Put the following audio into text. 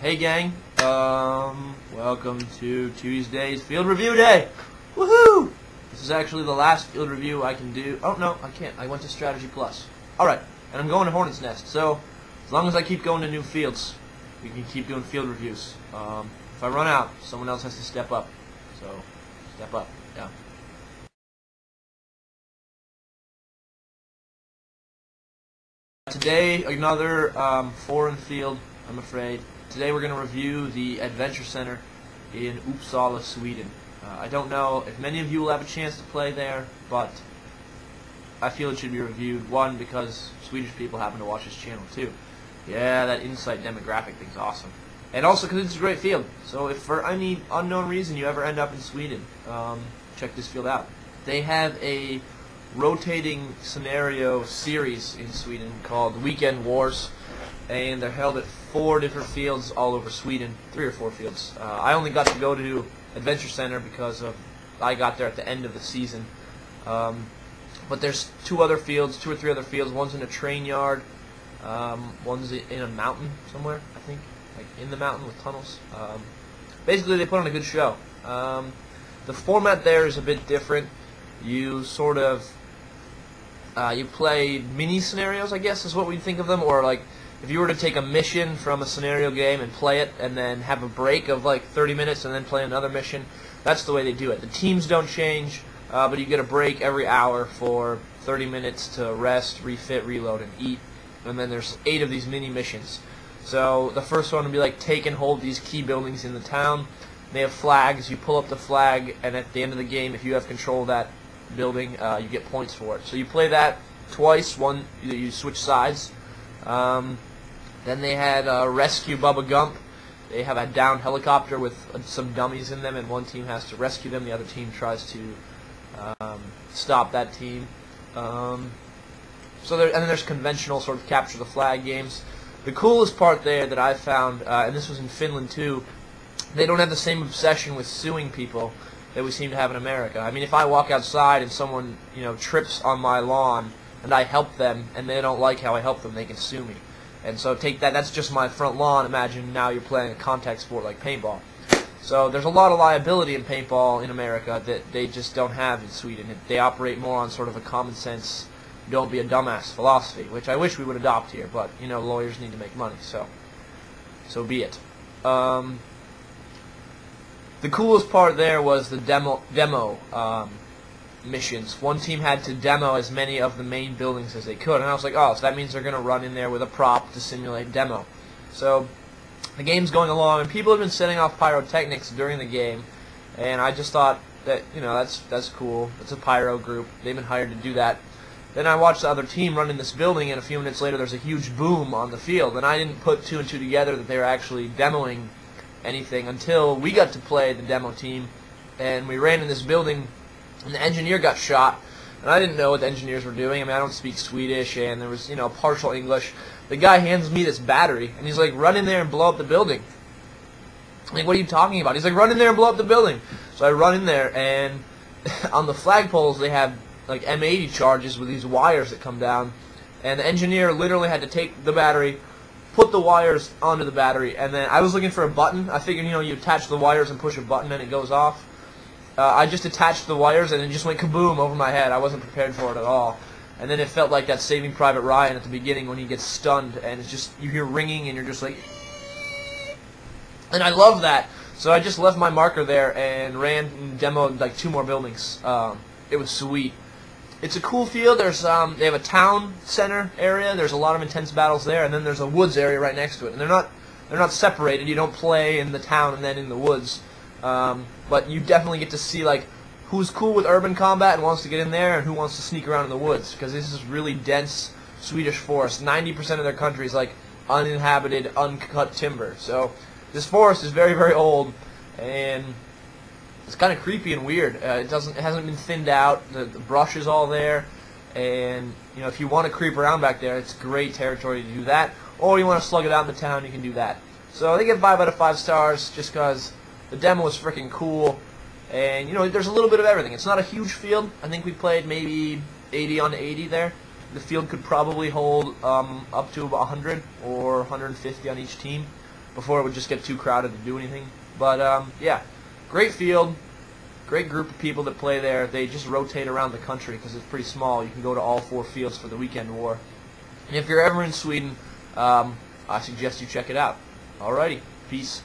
Hey gang, welcome to Tuesday's field review day. Woohoo! This is actually the last field review I can do. Oh no, I can't. I went to Strategy Plus. Alright, and I'm going to Hornet's Nest, so as long as I keep going to new fields, we can keep doing field reviews. If I run out, someone else has to step up. So, step up, yeah. Today, another foreign field, I'm afraid. Today we're going to review the Adventure Center in UPPSALA, Sweden. I don't know if many of you will have a chance to play there, but I feel it should be reviewed. One, because Swedish people happen to watch this channel too. Yeah, that insight demographic thing's awesome. And also because it's a great field. So if for any unknown reason you ever end up in Sweden, check this field out. They have a rotating scenario series in Sweden called Weekend Wars, and they're held at 4 different fields all over Sweden, 3 or 4 fields. I only got to go to Adventure Center because I got there at the end of the season. But there's 2 or 3 other fields. One's in a train yard, one's in a mountain somewhere, I think, like in the mountain with tunnels. Basically, they put on a good show. The format there is a bit different. You sort of you play mini scenarios, I guess is what we'd think of them, or like if you were to take a mission from a scenario game and play it and then have a break of like 30 minutes and then play another mission, that's the way they do it. The teams don't change, but you get a break every hour for 30 minutes to rest, refit, reload, and eat. And then there's 8 of these mini missions. So the first one would be like take and hold these key buildings in the town. They have flags. You pull up the flag, and at the end of the game, if you have control of that building, you get points for it. So you play that twice. One, you switch sides. Then they had Rescue Bubba Gump. They have a downed helicopter with some dummies in them, and one team has to rescue them. The other team tries to stop that team. And then there's conventional sort of capture the flag games. The coolest part there that I found, and this was in Finland too, they don't have the same obsession with suing people that we seem to have in America. I mean, if I walk outside and someone, trips on my lawn and I help them and they don't like how I help them, they can sue me. And so take that, that's just my front lawn. Imagine now you're playing a contact sport like paintball. So there's a lot of liability in paintball in America that they just don't have in Sweden. They operate more on sort of a common sense, don't be a dumbass philosophy, which I wish we would adopt here, but, lawyers need to make money, so be it. The coolest part there was the demo missions. One team had to demo as many of the main buildings as they could, and I was like, oh, so that means they're going to run in there with a prop to simulate demo. So the game's going along, and people have been setting off pyrotechnics during the game, and I just thought that, that's cool. It's a pyro group. They've been hired to do that. Then I watched the other team run in this building, and a few minutes later there's a huge boom on the field, and I didn't put 2 and 2 together that they were actually demoing anything until we got to play the demo team, and we ran in this building, and the engineer got shot, and I didn't know what the engineers were doing. I mean, I don't speak Swedish, and there was, partial English. The guy hands me this battery, and he's like, run in there and blow up the building. I'm like, what are you talking about? He's like, run in there and blow up the building. So I run in there, and on the flagpoles they have like M80 charges with these wires that come down, and the engineer literally had to take the battery, put the wires onto the battery, and then I was looking for a button. I figured, you attach the wires and push a button and it goes off. I just attached the wires and it just went kaboom over my head. I wasn't prepared for it at all. And then it felt like that Saving Private Ryan at the beginning when he gets stunned and it's just, you hear ringing and you're just like... And I love that. So I just left my marker there and ran and demoed like 2 more buildings. It was sweet. It's a cool field. There's they have a town center area. There's a lot of intense battles there, and then there's a woods area right next to it. And they're not separated. You don't play in the town and then in the woods. But you definitely get to see like who's cool with urban combat and wants to get in there, and who wants to sneak around in the woods, because this is really dense Swedish forest. 90% of their country is like uninhabited, uncut timber. So this forest is very, very old, and it's kind of creepy and weird. It hasn't been thinned out. The brush is all there, and if you want to creep around back there, it's great territory to do that. Or you want to slug it out in the town, you can do that. So they get 5 out of 5 stars just because the demo is freaking cool, and there's a little bit of everything. It's not a huge field. I think we played maybe 80 on 80 there. The field could probably hold up to about 100 or 150 on each team. before it would just get too crowded to do anything. But yeah, great field, great group of people that play there. They just rotate around the country because it's pretty small. You can go to all 4 fields for the weekend war. And if you're ever in Sweden, I suggest you check it out. Alrighty, peace.